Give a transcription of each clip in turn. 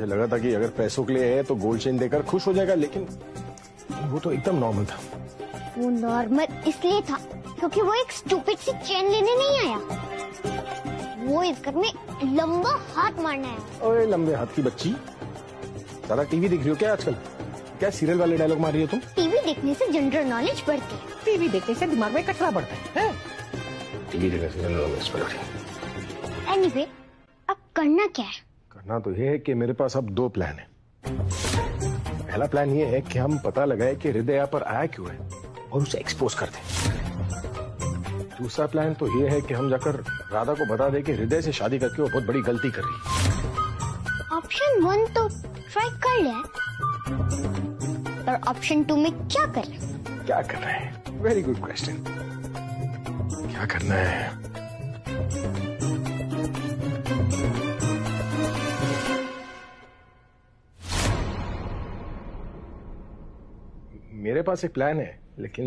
मुझे लगा था कि अगर पैसों के लिए है तो गोल्ड चेन देकर खुश हो जाएगा, लेकिन वो तो एकदम नॉर्मल था। वो नॉर्मल इसलिए था क्योंकि वो एक स्टूपिड सी चेन लेने नहीं आया, वो इस घर में लंबा हाथ मारने आया। ओए लंबे हाथ की बच्ची, ज्यादा टीवी देख रही हो क्या आजकल? क्या सीरियल वाले डायलॉग मार रही हो तुम? टीवी देखने से जनरल नॉलेज बढ़ती है। टीवी देखने से दिमाग में कचरा बढ़ता है? टीवी देखने से जनरल नॉलेज बढ़ती है। एनीवे, अब करना क्या है? करना तो ये है कि मेरे पास अब दो प्लान है। पहला प्लान ये है कि हम पता लगाए कि हृदय यहाँ पर आया क्यों है और उसे एक्सपोज कर दें। दूसरा प्लान तो ये है कि हम जाकर राधा को बता दें कि हृदय से शादी करके वो बहुत बड़ी गलती कर रही है। ऑप्शन 1 तो ट्राई कर लिया, पर ऑप्शन 2 में क्या करें? क्या करना है? Very good question. क्या करना है? मेरे पास एक प्लान है, लेकिन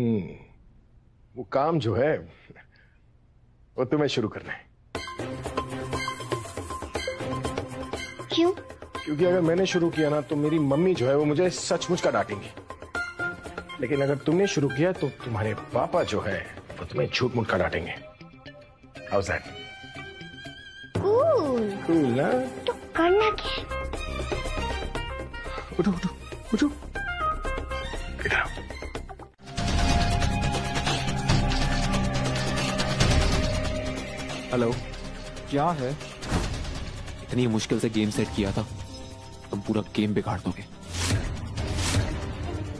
वो काम जो है वो तुम्हें शुरू करना है। क्यों? क्योंकि अगर मैंने शुरू किया ना तो मेरी मम्मी जो है वो मुझे सचमुच का डांटेंगी, लेकिन अगर तुमने शुरू किया तो तुम्हारे पापा जो है वो तुम्हें झूठ मूठ का डांटेंगे। How's that? कूल। कूल ना? तो करना क्या है? उठो उठो उठो, इधर आओ। हेलो, क्या है? इतनी मुश्किल से गेम सेट किया था, तुम पूरा गेम बिगाड़ दोगे।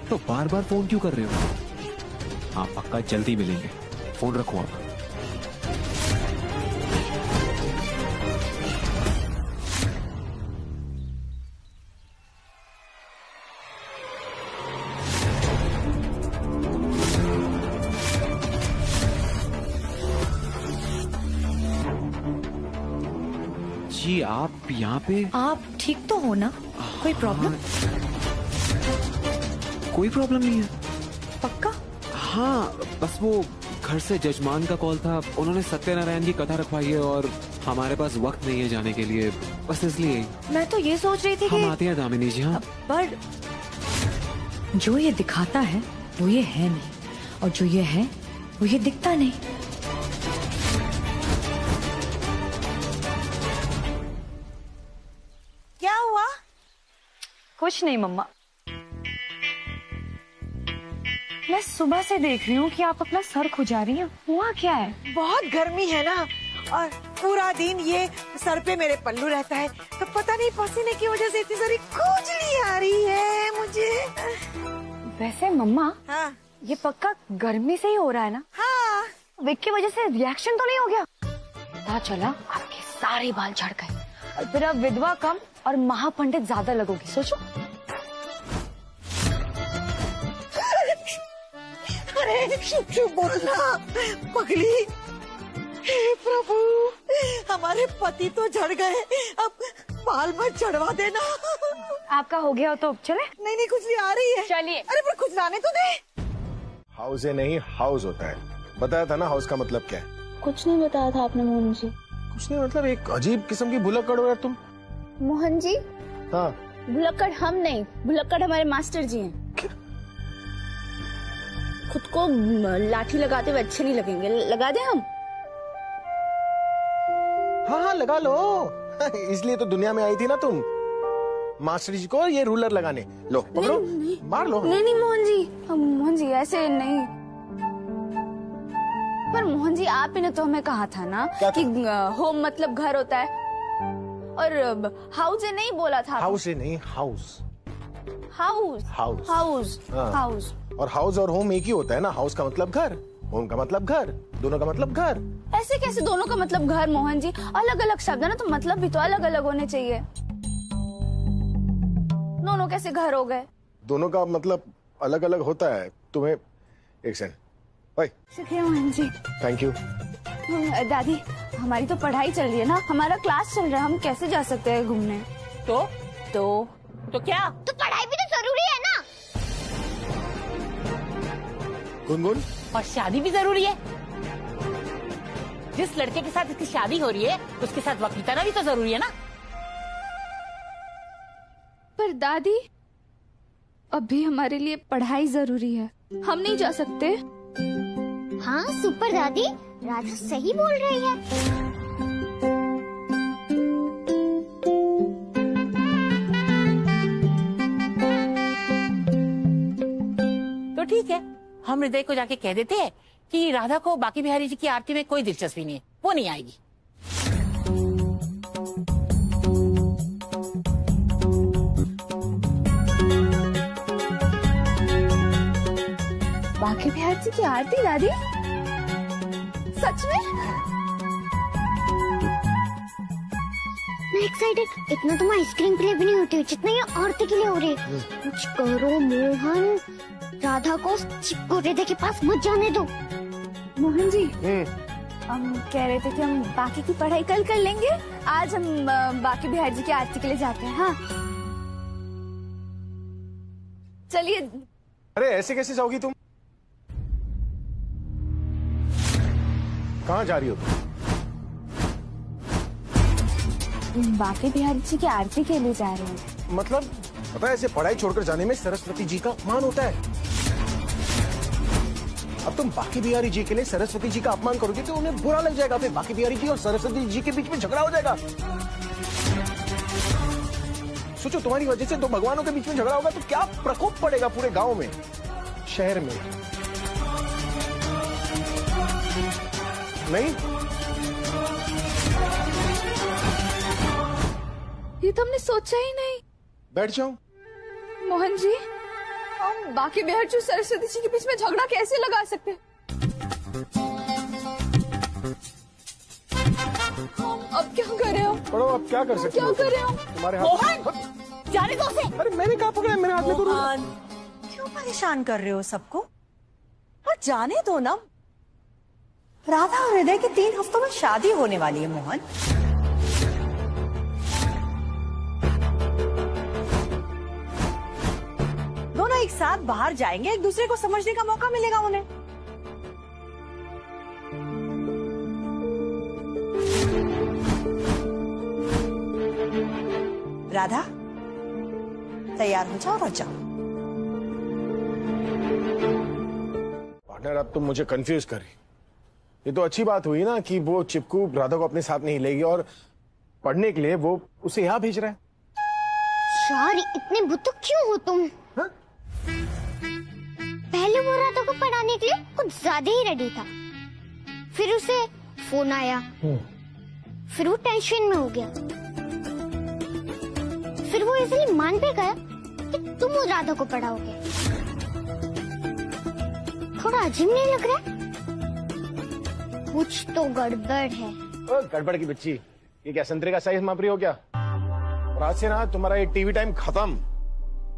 तो बार बार फोन क्यों कर रहे हो? हाँ पक्का जल्दी मिलेंगे, फोन रखो आप। जी आप यहाँ पे? आप ठीक तो हो ना? कोई प्रॉब्लम? कोई प्रॉब्लम नहीं है। पक्का? हाँ बस वो घर से जजमान का कॉल था, उन्होंने सत्यनारायण की कथा रखवाई है और हमारे पास वक्त नहीं है जाने के लिए, बस इसलिए। मैं तो ये सोच रही थी हम कि आते हैं दामिनी जी। हाँ पर जो ये दिखाता है वो ये है नहीं, और जो ये है वो ये दिखता नहीं। क्या हुआ? कुछ नहीं मम्मा, मैं सुबह से देख रही हूँ कि आप अपना सर खुजा रही हैं। हुआ क्या है? बहुत गर्मी है ना, और पूरा दिन ये सर पे मेरे पल्लू रहता है, तो पता नहीं पसीने की वजह से इतनी सारी खुजली आ रही है मुझे। वैसे मम्मा, हाँ ये पक्का गर्मी से ही हो रहा है ना? हाँ। विक की वजह से रिएक्शन तो नहीं हो गया? पता चला आपके सारे बाल झड़ गए और फिर आप विधवा कम और महापंडित ज्यादा लगोगी। सोचो। अरे चुप बोलना पगली। हे प्रभु, हमारे पति तो झड़ गए, अब बाल मत झड़वा देना। आपका हो गया हो तो चले? नहीं नहीं, खुजली आ रही है। चलिए। अरे पर खुजलाने तो दे। हाउस है नहीं हाउस होता है, बताया था ना हाउस का मतलब क्या है? कुछ नहीं बताया था आपने मोहन जी। कुछ नहीं मतलब एक अजीब किस्म की भुलक्कड़ हो यार तुम। मोहन जी, हाँ भुलक्कड़ हम नहीं, भुलक्कड़ हमारे मास्टर जी हैं। खुद को लाठी लगाते हुए अच्छे नहीं लगेंगे, लगा दे हम? हाँ हाँ लगा लो। इसलिए तो दुनिया में आई थी ना तुम, मास्टर जी को ये रूलर लगाने। लो पकड़ो, मार लो। नहीं नहीं मोहन जी ऐसे नहीं। पर मोहन जी आप ही ने तो हमें कहा था ना कि होम मतलब घर होता है, और हाउस है नहीं बोला था। हाउस है नहीं हाउस। हाउस हाउस हाउस हाँ। हाउस। और हाउस और होम एक ही होता है ना, हाउस का मतलब घर, होम का मतलब घर, दोनों का मतलब घर। ऐसे कैसे दोनों का मतलब घर मोहन जी? अलग अलग शब्द है ना, तो मतलब भी तो अलग अलग होने चाहिए। दोनों कैसे घर हो गए? दोनों का मतलब अलग अलग होता है। तुम्हें एक सेकंड। ओए शुक्रिया मोहन जी। Thank you. दादी, हमारी तो पढ़ाई चल रही है ना, हमारा क्लास चल रहा है, हम कैसे जा सकते हैं घूमने? तो क्या? तो पढ़ाई भी तो जरूरी है ना। गुनगुन, और शादी भी जरूरी है। जिस लड़के के साथ इसकी शादी हो रही है उसके साथ वक्त बिताना भी तो जरूरी है ना। पर दादी, अभी हमारे लिए पढ़ाई जरूरी है, हम नहीं जा सकते। हाँ सुपर दादी, राधा सही बोल रही है। तो ठीक है, हम हृदय को जाके कह देते हैं कि राधा को बाकी बिहारी जी की आरती में कोई दिलचस्पी नहीं है, वो नहीं आएगी। बाकी बिहार जी की आरती दादी? सच में? मैं एक्साइटेड, इतना तो मैं आइसक्रीम के लिए भी नहीं होती जितना ये आरती के लिए हो रही है। कुछ करो मोहन, राधा को चिपको हृदय के पास मत जाने दो। मोहन जी, हम कह रहे थे कि हम बाकी की पढ़ाई कल कर लेंगे, आज हम बाकी बिहार जी की आरती के लिए जाते हैं। हाँ चलिए। अरे ऐसे कैसे जाओगी तुम? कहाँ जा रही हो तुम? बाकी बिहारी जी की आरती के लिए जा रहे हैं। मतलब पता है, ऐसे पढ़ाई छोड़कर जाने में सरस्वती जी का अपमान होता है। अब तुम बाकी बिहारी जी के लिए सरस्वती जी का अपमान करोगे तो उन्हें बुरा लग जाएगा, फिर बाकी बिहारी जी और सरस्वती जी के बीच में झगड़ा हो जाएगा। सोचो, तुम्हारी वजह से दो भगवानों के बीच में झगड़ा होगा तो क्या प्रकोप पड़ेगा पूरे गांव में, शहर में। नहीं, ये तो हमने सोचा ही नहीं। बैठ जाओ। मोहन जी, हम बाकी बिहार जी सरस्वती जी के बीच में झगड़ा कैसे लगा सकते हैं? अब क्या करें हम? पढ़ो, अब क्या कर सकते क्या हो? करें हम? तुम्हारे मोहन, हाथ। जाने दो उसे। अरे मैंने कहा पकड़ा है, मेरे हाथ में करो। क्यों परेशान कर रहे हो सबको? और जाने दो ना, राधा और हृदय की 3 हफ्तों में शादी होने वाली है मोहन। दोनों एक साथ बाहर जाएंगे, एक दूसरे को समझने का मौका मिलेगा उन्हें। राधा, तैयार हो जाओ और जाओ। पार्टनर, अब तुम मुझे कंफ्यूज कर रही। ये तो अच्छी बात हुई ना कि वो चिपकू राधा को अपने साथ नहीं लेगी और पढ़ने के लिए वो उसे यहाँ भेज रहा है। यार इतने बुद्धू क्यों हो तुम? हाँ? पहले वो राधा को पढ़ाने के लिए कुछ ज्यादा ही रेडी था, फिर उसे फोन आया, फिर वो टेंशन में हो गया, फिर वो इसलिए मान पे गया कि तुम उस राधा को पढ़ाओगे। थोड़ा अजीब नहीं लग रहा है? कुछ तो गड़बड़ है। गड़बड़ की बच्ची, ये क्या संतरे का साइज माप रही हो क्या? और आज से ना तुम्हारा ये टीवी टाइम खत्म।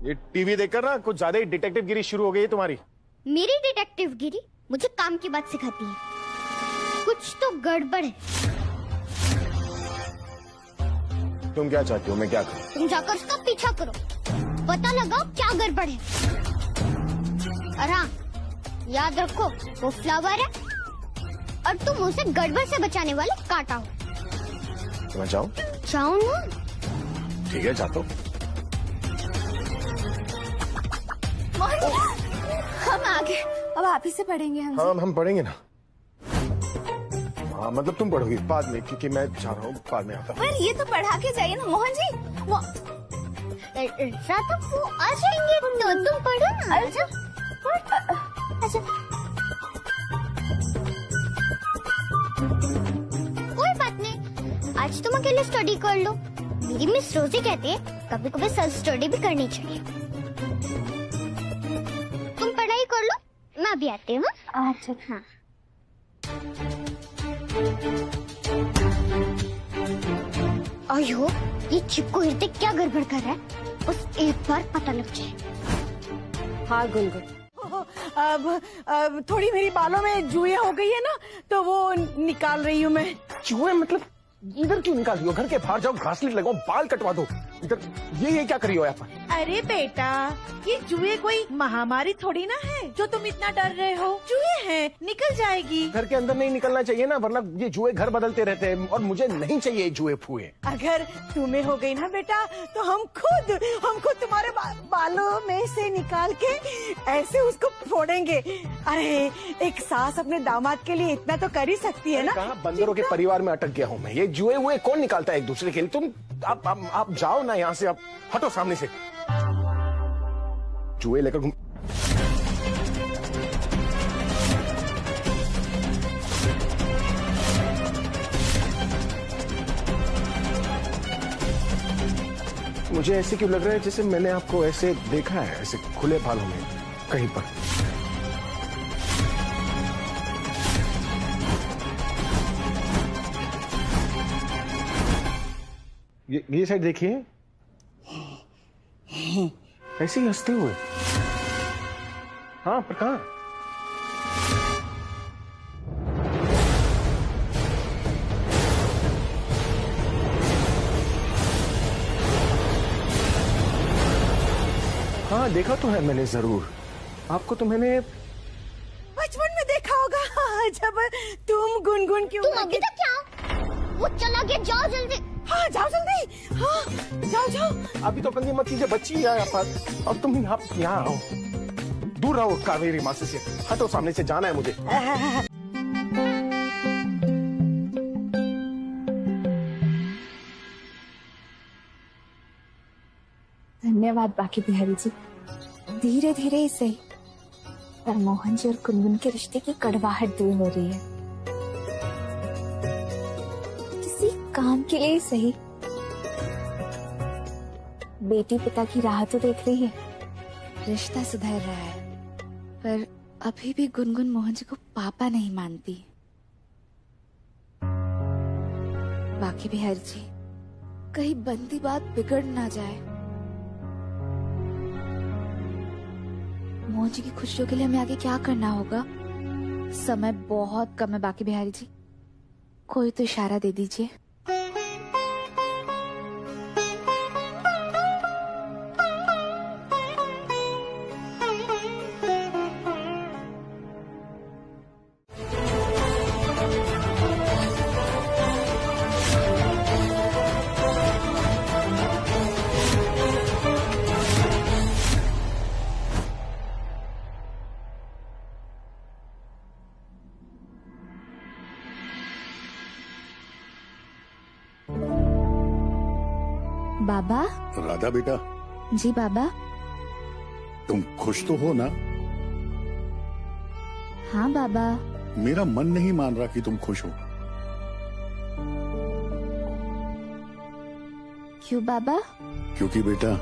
ये टीवी देखकर ना कुछ ज्यादा ही डिटेक्टिव गिरी शुरू हो गई है तुम्हारी। मेरी डिटेक्टिव गिरी मुझे काम की बात सिखाती है। कुछ तो गड़बड़ है। तुम क्या चाहती हो, मैं क्या करूं? तुम जाकर उसका पीछा करो, पता लगाओ क्या गड़बड़ है। और हाँ, याद रखो वो फ्लावर है और तुम उसे गड़बड़ से बचाने वाले कांटा हो। तो मैं जाऊं? जाओ ना। ठीक है, जाता हूं। हम आगे, अब आप ही से पढ़ेंगे हम। हाँ, हम पढ़ेंगे ना। हाँ, मतलब तुम पढ़ोगी बाद में, क्योंकि मैं जा रहा हूँ, बाद में आता हूँ। पर ये तो पढ़ा के जाइए ना मोहन जी। राधा वो आ जाएंगे तो तुम पढ़ो ना। अच्छा, अच्छा, कोई बात नहीं, आज तुम अकेले स्टडी कर लो। मेरी मिस रोजी कहती है कभी कभी सेल्फ स्टडी भी करनी चाहिए। तुम पढ़ाई कर लो, मैं अभी आती हूँ। अच्छा, हाँ। अयो, ये चिपको हृदय क्या गड़बड़ कर रहा है, बस एक बार पता लग जाए। हाँ गुलगुल, अब थोड़ी मेरी बालों में जुए हो गई है ना, तो वो निकाल रही हूँ मैं। जुए मतलब इधर क्यों निकाल रही हो? घर के बाहर जाओ, घासलेट लगाओ, बाल कटवा दो। इधर ये क्या करी हो यहाँ पर? अरे बेटा, ये जुए कोई महामारी थोड़ी ना है जो तुम इतना डर रहे हो। जुए हैं, निकल जाएगी। घर के अंदर नहीं निकलना चाहिए ना, वरना ये जुए घर बदलते रहते हैं और मुझे नहीं चाहिए जुए फुए। अगर तुम्हें हो गई ना बेटा, तो हम खुद तुम्हारे बालों में से निकाल के ऐसे उसको फोड़ेंगे। अरे एक सास अपने दामाद के लिए इतना तो कर ही सकती है ना। कहाँ बंदरों के परिवार में अटक गया हूँ मैं। ये जुए हुए कौन निकालता है एक दूसरे के लिए? तुम आप जाओ ना यहाँ से, आप हटो सामने से। जुए लेकर घूम। मुझे ऐसे क्यों लग रहा है जैसे मैंने आपको ऐसे देखा है, ऐसे खुले बालों में कहीं पर। ये साइड देखिए, ऐसे ही हंसते हुए। हाँ, पर कहाँ? हाँ, देखा तो है मैंने जरूर। आपको तो मैंने बचपन में देखा होगा, जब तुम गुनगुन क्यों। तुम अभी तक क्या? वो चला गया, जाओ जल्दी। हाँ जाओ जल्दी, हाँ जाओ। अभी तो कंगी मत कीजिए, बच्ची है यहाँ पर। अब तुम यहाँ आओ, दूर रहो कावेरी मासी से। हटो सामने से, जाना है मुझे। धन्यवाद बाकी बिहारी जी। धीरे धीरे ही सही, पर मोहन जी और गुनगुन के रिश्ते की कड़वाहट दूर हो रही है। किसी काम के लिए ही सही, बेटी पिता की राह तो देख रही है। रिश्ता सुधर रहा है, पर अभी भी गुनगुन मोहन जी को पापा नहीं मानती। बाकी बिहारी जी, कहीं बनती बात बिगड़ ना जाए। मोहन जी की खुशियों के लिए हमें आगे क्या करना होगा? समय बहुत कम है बाकी बिहारी जी, कोई तो इशारा दे दीजिए। बाबा। राधा बेटा। जी बाबा। तुम खुश तो हो ना? हाँ बाबा। मेरा मन नहीं मान रहा कि तुम खुश हो। क्यों बाबा? क्योंकि बेटा,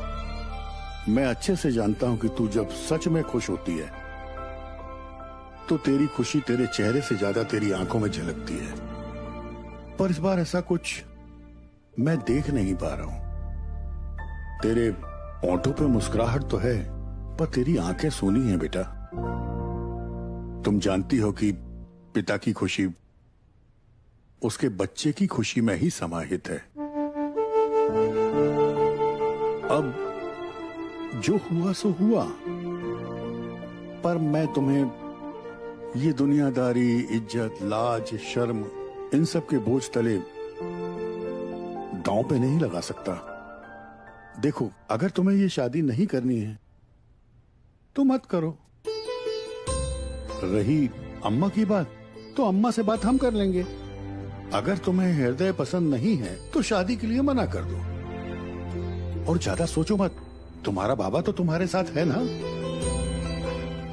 मैं अच्छे से जानता हूं कि तू जब सच में खुश होती है तो तेरी खुशी तेरे चेहरे से ज्यादा तेरी आंखों में झलकती है। पर इस बार ऐसा कुछ मैं देख नहीं पा रहा हूं। तेरे होंठों पे मुस्कुराहट तो है, पर तेरी आंखें सूनी हैं बेटा। तुम जानती हो कि पिता की खुशी उसके बच्चे की खुशी में ही समाहित है। अब जो हुआ सो हुआ, पर मैं तुम्हें ये दुनियादारी, इज्जत, लाज, शर्म, इन सब के बोझ तले दांव पे नहीं लगा सकता। देखो, अगर तुम्हें ये शादी नहीं करनी है तो मत करो। रही अम्मा की बात, तो अम्मा से बात हम कर लेंगे। अगर तुम्हें हृदय पसंद नहीं है तो शादी के लिए मना कर दो। और ज्यादा सोचो मत, तुम्हारा बाबा तो तुम्हारे साथ है ना,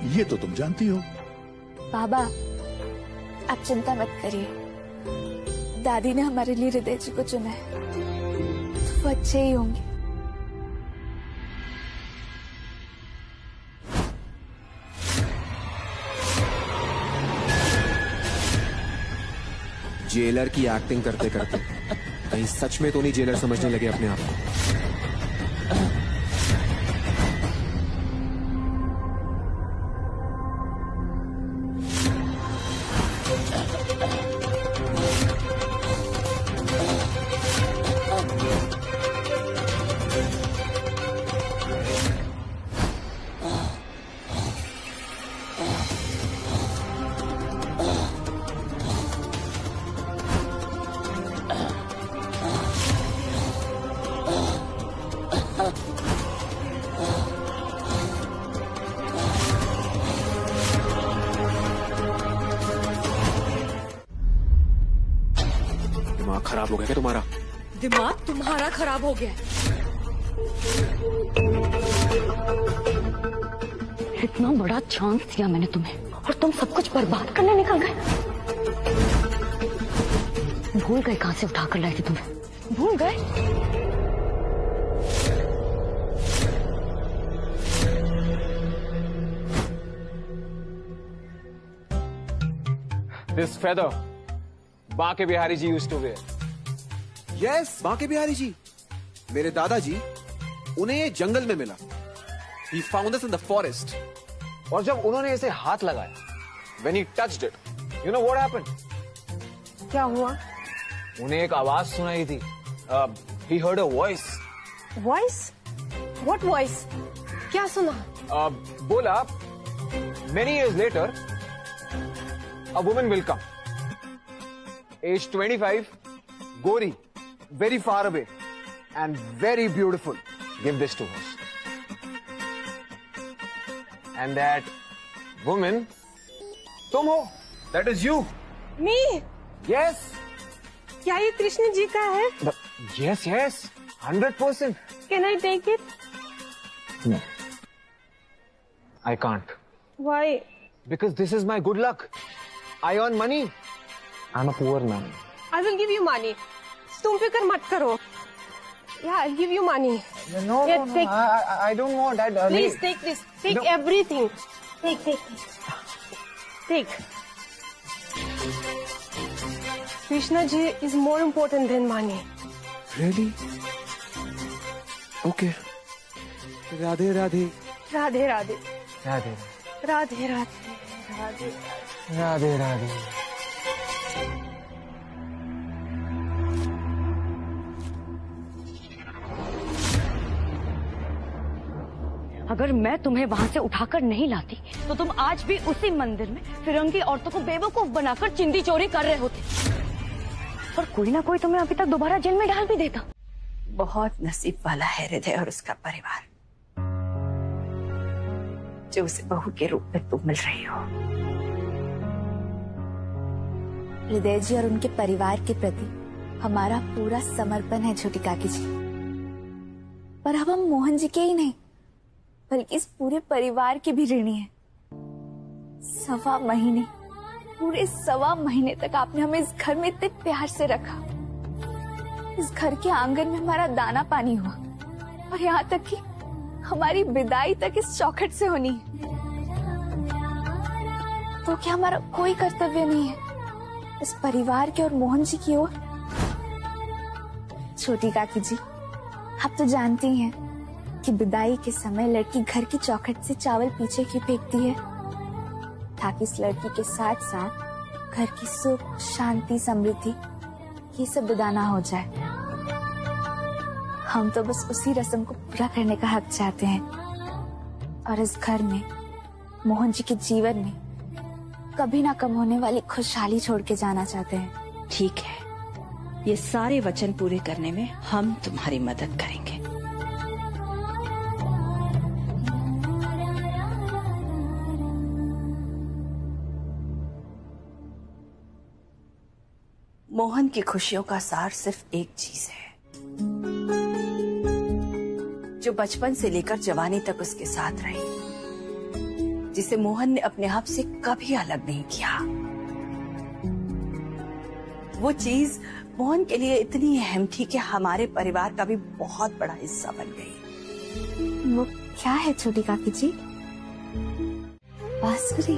ये तो तुम जानती हो। बाबा, आप चिंता मत करिए, दादी ने हमारे लिए हृदय जी को चुना है, तो वो अच्छे ही होंगे। जेलर की एक्टिंग करते करते कहीं सच में तो नहीं जेलर समझने लगे अपने आप को। दिमाग खराब हो गया क्या तुम्हारा? दिमाग तुम्हारा खराब हो गया है। इतना बड़ा चांस दिया मैंने तुम्हें और तुम सब कुछ बर्बाद करने निकल गए। भूल गए कहां से उठाकर लाई थी तुम्हें? भूल गए? This feather, Banke Bihari ji used to wear. Yes, Banke Bihari ji, मेरे दादाजी, उन्हें ये जंगल में मिला। He found us in the forest. और जब उन्होंने इसे हाथ लगाया, when he touched it, you know what happened? क्या हुआ? उन्हें एक आवाज सुनाई थी. He heard a voice. Voice? What voice? क्या सुना? बोला, many years later, a woman will come. Age 25, Gori, very far away, and very beautiful. Give this to us. And that woman, तुम हो. That is you. Me? Yes. क्या ये कृष्ण जी का है? Yes, yes. 100%. Can I take it? No. I can't. Why? Because this is my good luck. I earn money. I'm a poor man. I will give you money. तुम फिक्र मत करो. Yeah, I'll give you money. No, Yeah, no, take- no. I don't want that. Please take this. Take No. everything. Take. Take. Krishna ji is more important than money. Really? Okay. Radhe Radhe. Radhe Radhe. Radhe Radhe Radhe. Radhe. Radhe Radhe. अगर मैं तुम्हें वहां से उठाकर नहीं लाती तो तुम आज भी उसी मंदिर में फिरंगी औरतों को बेवकूफ बनाकर चिंदी चोरी कर रहे होते। और कोई ना कोई तुम्हें अभी तक दोबारा जेल में डाल भी देता। बहुत नसीब वाला है हृदय और उसका परिवार, जो उसे बहू के रूप में तुम मिल रही हो। हृदय जी और उनके परिवार के प्रति हमारा पूरा समर्पण है छोटी काकी जी। पर अब हम मोहन जी के ही नहीं बल्कि इस पूरे परिवार के भी ऋणी हैं। पूरे सवा महीने तक आपने हमें इस घर में इतने प्यार से रखा। इस घर के आंगन में हमारा दाना पानी हुआ और यहाँ तक कि हमारी विदाई तक इस चौखट से होनी है। तो क्या हमारा कोई कर्तव्य नहीं है इस परिवार के और मोहन जी की ओर? छोटी काकी जी, आप तो जानती हैं कि विदाई के समय लड़की घर की चौखट से चावल पीछे क्यों फेंकती है, ताकि इस लड़की के साथ साथ घर की सुख, शांति, समृद्धि ये सब विदाना हो जाए। हम तो बस उसी रस्म को पूरा करने का हक चाहते हैं और इस घर में, मोहन जी के जीवन में कभी ना कम होने वाली खुशहाली छोड़ के जाना चाहते हैं। ठीक है, ये सारे वचन पूरे करने में हम तुम्हारी मदद करेंगे। मोहन की खुशियों का सार सिर्फ एक चीज है जो बचपन से लेकर जवानी तक उसके साथ रही, जिसे मोहन ने अपने आप से कभी अलग नहीं किया। वो चीज मोहन के लिए इतनी अहम थी कि हमारे परिवार का भी बहुत बड़ा हिस्सा बन गई। वो क्या है छोटी काकी जी? बांसुरी?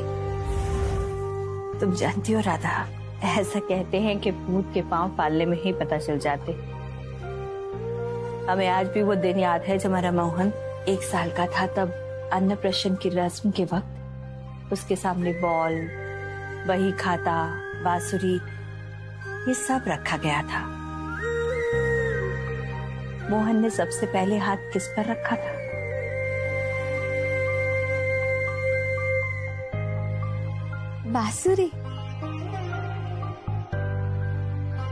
तुम जानती हो राधा, ऐसा कहते हैं कि भूत के पांव पालने में ही पता चल जाते। हमें आज भी वो दिन याद है जब हमारा मोहन 1 साल का था। तब अन्नप्राशन की रस्म के वक्त उसके सामने बॉल, बही खाता, बांसुरी ये सब रखा गया था। मोहन ने सबसे पहले हाथ किस पर रखा था? बांसुरी।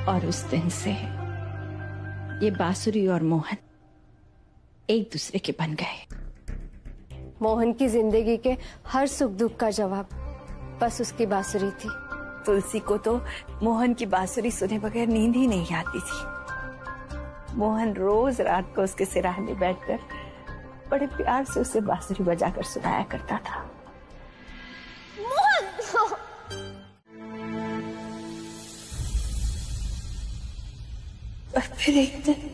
और उस दिन से ये बांसुरी और मोहन एक दूसरे के बन गए। मोहन की जिंदगी के हर सुख दुख का जवाब बस उसकी बांसुरी थी। तुलसी को तो मोहन की बांसुरी सुने बगैर नींद ही नहीं आती थी। मोहन रोज रात को उसके सिरहाने बैठकर बड़े प्यार से उसे बांसुरी बजाकर सुनाया करता था। और फिर एक दिन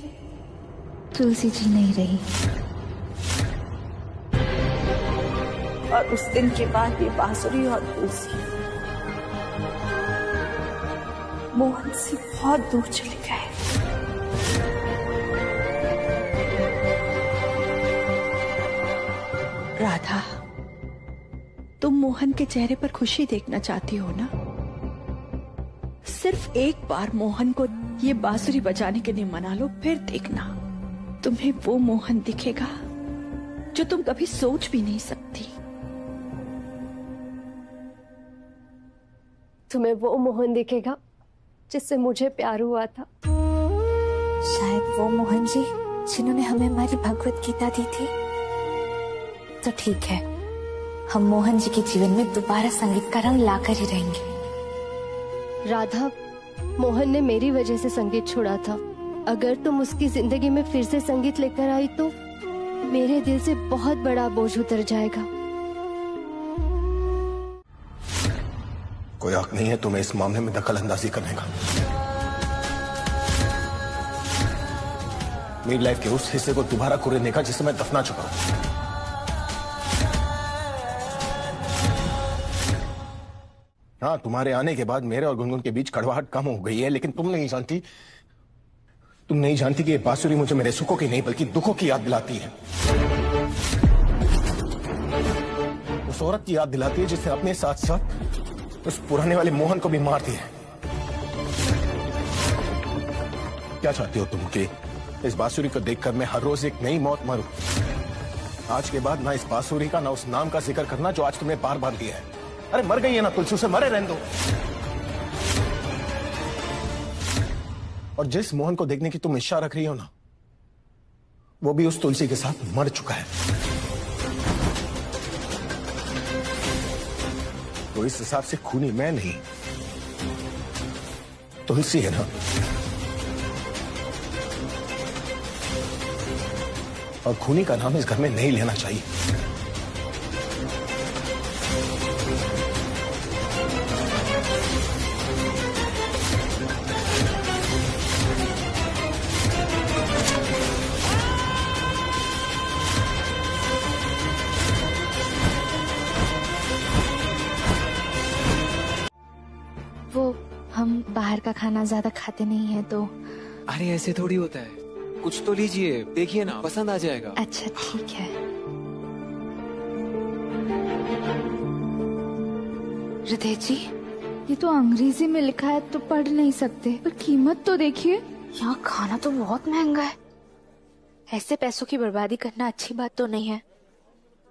तुलसी जी नहीं रही और उस दिन के बाद ये बांसुरी और तुलसी मोहन से बहुत दूर चले गए। राधा, तुम मोहन के चेहरे पर खुशी देखना चाहती हो ना? सिर्फ एक बार मोहन को ये बांसुरी बजाने के लिए मना लो, फिर देखना तुम्हें वो मोहन दिखेगा जो तुम कभी सोच भी नहीं सकती। तुम्हें वो मोहन दिखेगा जिससे मुझे प्यार हुआ था। शायद वो मोहन जी जिन्होंने हमें हमारी भगवत गीता दी थी। तो ठीक है, हम मोहन जी के जीवन में दोबारा संगीत का रंग लाकर ही रहेंगे। राधा, मोहन ने मेरी वजह से संगीत छोड़ा था। अगर तुम उसकी जिंदगी में फिर से संगीत लेकर आई तो मेरे दिल से बहुत बड़ा बोझ उतर जाएगा। कोई हक नहीं है तुम्हें इस मामले में दखल अंदाजी करने का। मेरी लाइफ के उस हिस्से को दोबारा कुरेदने का जिसे मैं दफना चुका हूं। हाँ, तुम्हारे आने के बाद मेरे और गुनगुन के बीच कड़वाहट कम हो गई है, लेकिन तुम नहीं जानती कि ये बांसुरी मुझे मेरे सुखों की नहीं बल्कि दुखों की याद दिलाती है। उस औरत की याद दिलाती है जिसने अपने साथ साथ उस पुराने वाले मोहन को भी मार दिया। क्या चाहती हो तुम कि इस बांसुरी को देखकर मैं हर रोज एक नई मौत मरूं? आज के बाद ना इस बांसुरी का ना उस नाम का जिक्र करना जो आज तुमने बार बार दिया है। अरे मर गई है ना तुलसी, उसे मरे रहने दो। और जिस मोहन को देखने की तुम इच्छा रख रही हो ना, वो भी उस तुलसी के साथ मर चुका है। तो इस हिसाब से खूनी मैं नहीं, तुलसी है ना। और खूनी का नाम इस घर में नहीं लेना चाहिए। हम बाहर का खाना ज्यादा खाते नहीं है तो। अरे ऐसे थोड़ी होता है, कुछ तो लीजिए, देखिए ना, पसंद आ जाएगा। अच्छा ठीक है। हृदय जी, ये तो अंग्रेजी में लिखा है तो पढ़ नहीं सकते, पर कीमत तो देखिए। यहाँ खाना तो बहुत महंगा है। ऐसे पैसों की बर्बादी करना अच्छी बात तो नहीं है।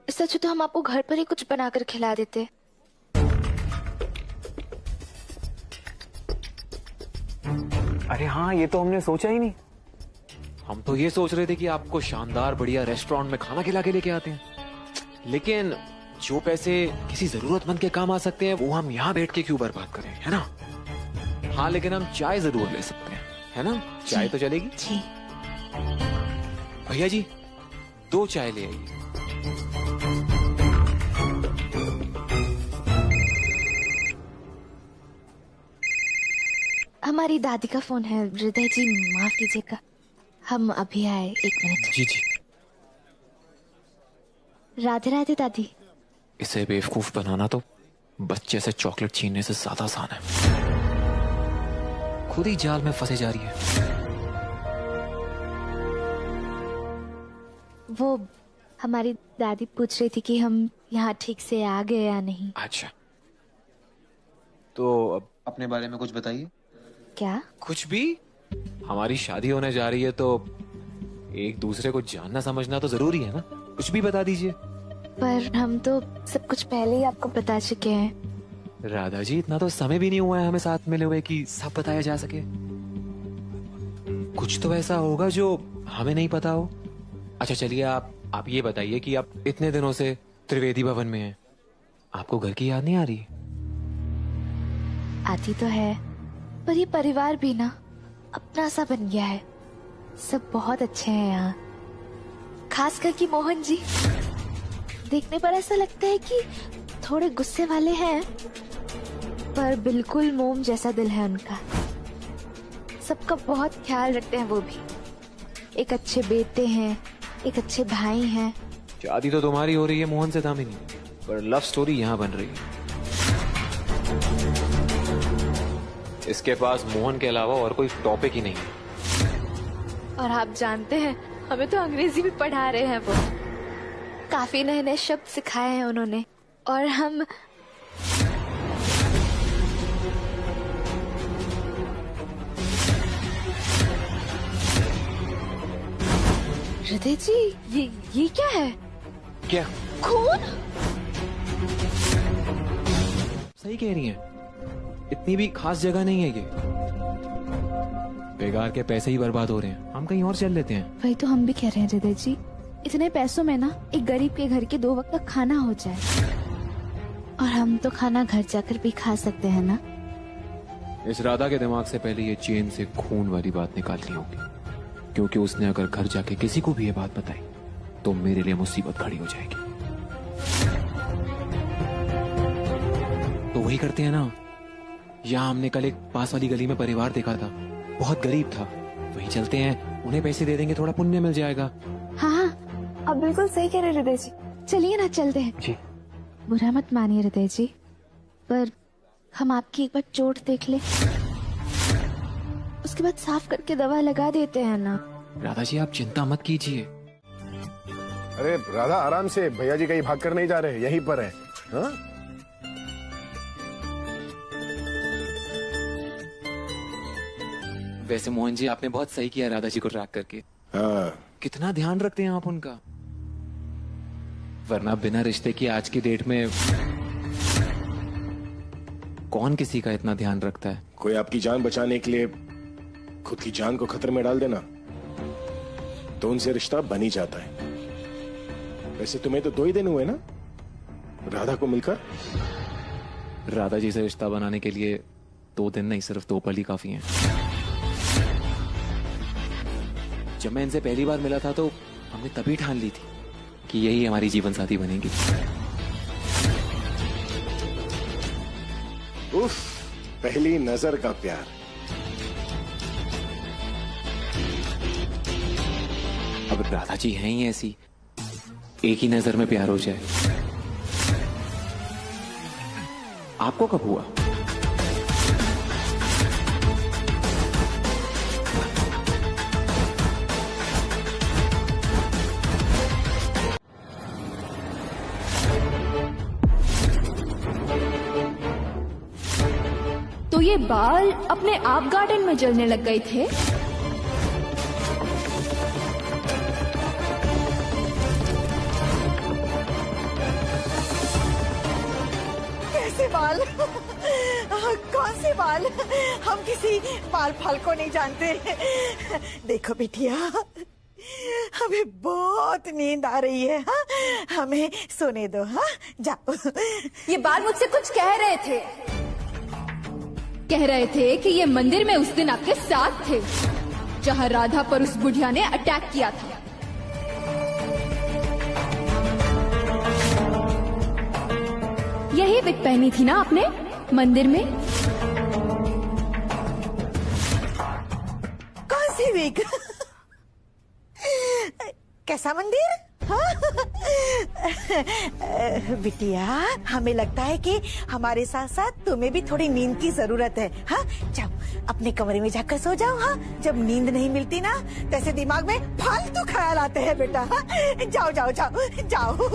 इससे अच्छा तो हम आपको घर पर ही कुछ बनाकर खिला देते। अरे हाँ, ये तो हमने सोचा ही नहीं। हम तो ये सोच रहे थे कि आपको शानदार बढ़िया रेस्टोरेंट में खाना खिला के लेके आते हैं, लेकिन जो पैसे किसी जरूरतमंद के काम आ सकते हैं वो हम यहाँ बैठ के क्यों बर्बाद करें, है ना? हाँ, लेकिन हम चाय जरूर ले सकते हैं, है ना? चाय तो चलेगी जी। भैया जी 2 चाय ले आइए। हमारी दादी का फोन है। हृदय जी माफ कीजिएगा, हम अभी आए, 1 मिनट। जी जी। राधे राधे दादी। इसे बेवकूफ बनाना तो बच्चे से चॉकलेट छीनने से ज्यादा आसान है। खुद ही जाल में फंसे जा रही है। वो हमारी दादी पूछ रही थी कि हम यहाँ ठीक से आ गए या नहीं। अच्छा, तो अब अपने बारे में कुछ बताइए। क्या? कुछ भी। हमारी शादी होने जा रही है तो एक दूसरे को जानना समझना तो जरूरी है ना, कुछ भी बता दीजिए। पर हम तो सब कुछ पहले ही आपको बता चुके हैं। राधा जी, इतना तो समय भी नहीं हुआ है हमें साथ मिले हुए कि सब बताया जा सके। कुछ तो ऐसा होगा जो हमें नहीं पता हो। अच्छा चलिए, आप ये बताइए कि आप इतने दिनों से त्रिवेदी भवन में हैं, आपको घर की याद नहीं आ रही? आती तो है, पर ये परिवार भी ना अपना सा बन गया है। सब बहुत अच्छे हैं यहाँ, खास करके मोहन जी। देखने पर ऐसा लगता है कि थोड़े गुस्से वाले हैं, पर बिल्कुल मोम जैसा दिल है उनका। सबका बहुत ख्याल रखते हैं वो भी। एक अच्छे बेटे हैं, एक अच्छे भाई हैं। शादी तो तुम्हारी हो रही है मोहन से दामिनी, पर लव स्टोरी यहाँ बन रही है। इसके पास मोहन के अलावा और कोई टॉपिक ही नहीं है। और आप जानते हैं, हमें तो अंग्रेजी भी पढ़ा रहे हैं वो। काफी नए नए शब्द सिखाए हैं उन्होंने। और हम हृदय जी, ये क्या है? क्या? खून? सही कह रही हैं, इतनी भी खास जगह नहीं है ये। बेकार के पैसे ही बर्बाद हो रहे हैं, हम कहीं और चल लेते हैं। वही तो हम भी कह रहे हैं हृदय जी, इतने पैसों में ना एक गरीब के घर के 2 वक्त का खाना हो जाए। और हम तो खाना घर जाकर भी खा सकते हैं ना। इस राधा के दिमाग से पहले ये चेन से खून वाली बात निकालनी होगी, क्योंकि उसने अगर घर जाके किसी को भी ये बात बताई तो मेरे लिए मुसीबत खड़ी हो जाएगी। तो वही करते हैं ना, यहाँ हमने कल एक पास वाली गली में परिवार देखा था, बहुत गरीब था। वही चलते हैं, उन्हें पैसे दे देंगे, थोड़ा पुण्य मिल जाएगा। हाँ, आप बिल्कुल सही कह रहे हृदय जी। चलिए ना, चलते हैं। जी। बुरा मत मानिए हृदय जी, पर हम आपकी एक बार चोट देख ले, उसके बाद साफ करके दवा लगा देते हैं ना। राधा जी आप चिंता मत कीजिए। अरे राधा आराम से, भैया जी कहीं भाग कर नहीं जा रहे, यहीं पर है। हाँ? वैसे मोहन जी आपने बहुत सही किया राधा जी को ट्रैक करके। हाँ। कितना ध्यान रखते हैं आप उनका, वरना बिना रिश्ते की आज की डेट में कौन किसी का इतना ध्यान रखता है। कोई आपकी जान बचाने के लिए खुद की जान को खतरे में डाल देना तो उनसे रिश्ता बन ही जाता है। वैसे तुम्हें तो 2 ही दिन हुए ना राधा को मिलकर। राधा जी से रिश्ता बनाने के लिए 2 दिन नहीं, सिर्फ 2 पल ही काफी हैं। जब मैं इनसे पहली बार मिला था तो हमने तभी ठान ली थी कि यही हमारी जीवन साथी बनेगी। उफ, पहली नजर का प्यार। अब राधा जी हैं ही ऐसी, एक ही नजर में प्यार हो जाए। आपको कब हुआ? तो ये बाल अपने आप गार्डन में जलने लग गए थे? कैसे बाल? कौन से बाल? हम किसी बाल फाल को नहीं जानते। देखो बिटिया, हमें बहुत नींद आ रही है। हाँ? हमें सोने दो। हाँ, जाओ। ये बाल मुझसे कुछ कह रहे थे। कह रहे थे कि ये मंदिर में उस दिन आपके साथ थे जहां राधा पर उस बुढ़िया ने अटैक किया था। यही विग पहनी थी ना आपने मंदिर में? कौन सी विग? कैसा मंदिर? हाँ? बिटिया, हमें लगता है कि हमारे साथ साथ तुम्हें भी थोड़ी नींद की जरूरत है। हाँ, जाओ अपने कमरे में जाकर सो जाओ। हाँ, जब नींद नहीं मिलती ना तैसे दिमाग में फालतू ख्याल आते हैं बेटा। हाँ? जाओ जाओ जाओ जाओ।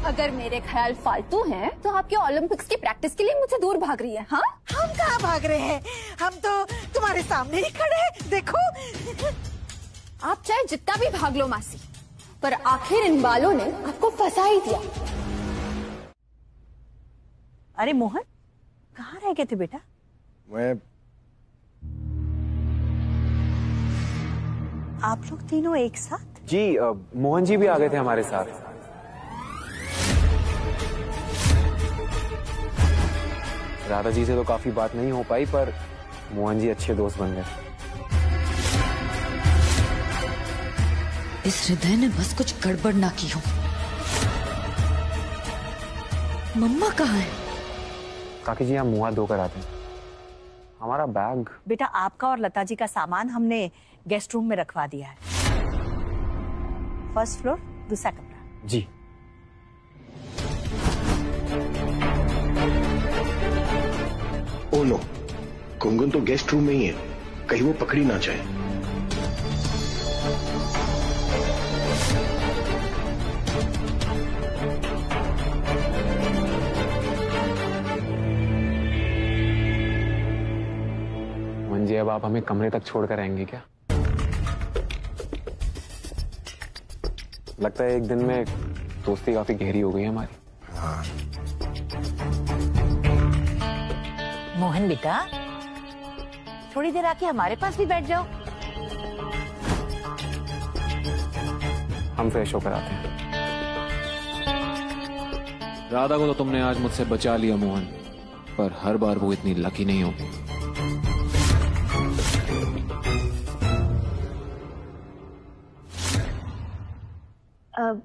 अगर मेरे ख्याल फालतू हैं, तो आपके ओलंपिक्स की प्रैक्टिस के लिए मुझसे दूर भाग रही है। हाँ, हम कहाँ भाग रहे हैं, हम तो तुम्हारे सामने ही खड़े हैं। देखो, आप चाहे जितना भी भाग लो मासी, पर आखिर इन बालों ने आपको फंसा ही दिया। अरे मोहन, कहाँ रह गए थे बेटा? मैं आप लोग तीनों एक साथ? जी, मोहन जी भी आ गए थे हमारे साथ। राधा जी से तो काफी बात नहीं हो पाई, पर मोहन जी अच्छे दोस्त बन गए। इस हृदय ने बस कुछ गड़बड़ ना की हो। मम्मा कहाँ है? काकी जी हम मुंह हाथ धोकर आते हैं। हमारा बैग। बेटा आपका और लता जी का सामान हमने गेस्ट रूम में रखवा दिया है। फर्स्ट फ्लोर, दूसरा कमरा। जी। ओ नो, गुनगुन तो गेस्ट रूम में ही है, कहीं वो पकड़ी ना जाए। मोहन जी अब आप हमें कमरे तक छोड़कर आएंगे क्या? लगता है एक दिन में दोस्ती काफी गहरी हो गई है हमारी। हाँ। मोहन बेटा, थोड़ी देर आके हमारे पास भी बैठ जाओ। हम फ्रेश होकर आते हैं। राधा को तो तुमने आज मुझसे बचा लिया मोहन, पर हर बार वो इतनी लकी नहीं होगी। अब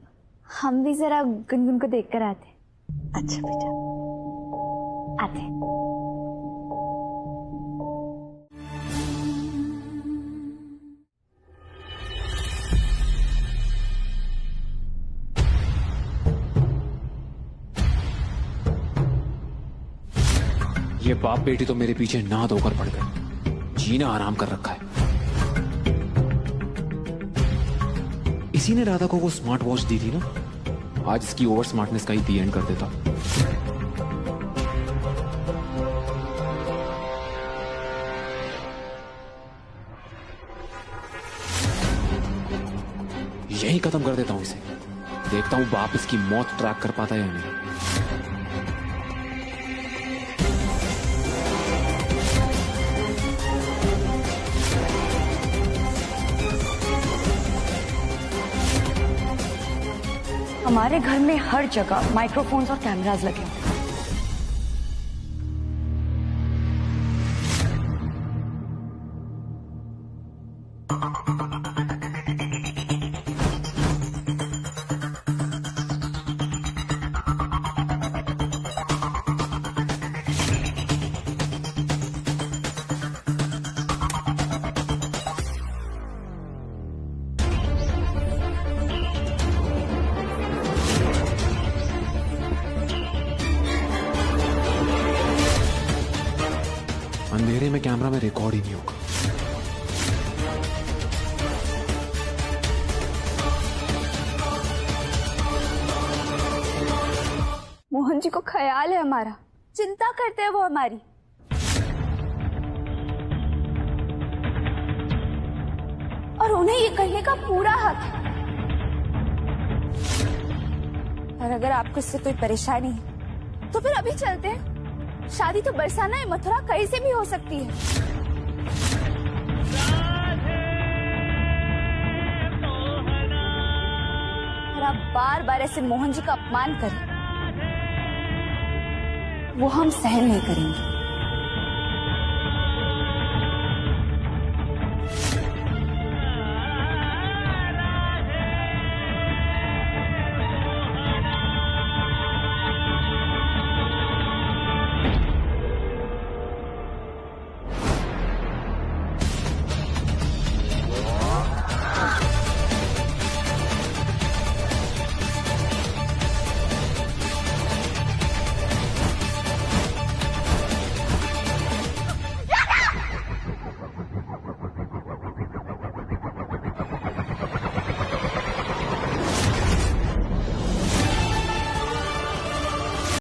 हम भी जरा गुनगुन को देखकर आते। अच्छा बेटा, आते। ये बाप बेटी तो मेरे पीछे ना धोकर पड़ गए, जीना आराम कर रखा है। इसी ने राधा को वो स्मार्ट वॉच दी थी ना, आज इसकी ओवर स्मार्टनेस का ही दी एंड कर देता। यही खत्म कर देता हूं इसे, देखता हूं बाप इसकी मौत ट्रैक कर पाता है या नहीं। हमारे घर में हर जगह माइक्रोफोन्स और कैमरास लगे हैं। अंधेरे में कैमरा में रिकॉर्ड ही नहीं होगा। मोहन जी को ख्याल है हमारा, चिंता करते हैं वो हमारी। और उन्हें ये कहने का पूरा हक है। और अगर आपको इससे कोई परेशानी है तो फिर अभी चलते हैं। शादी तो बरसाना है, मथुरा कहीं से भी हो सकती है। और आप बार बार ऐसे मोहन जी का अपमान करें, वो हम सहन नहीं करेंगे।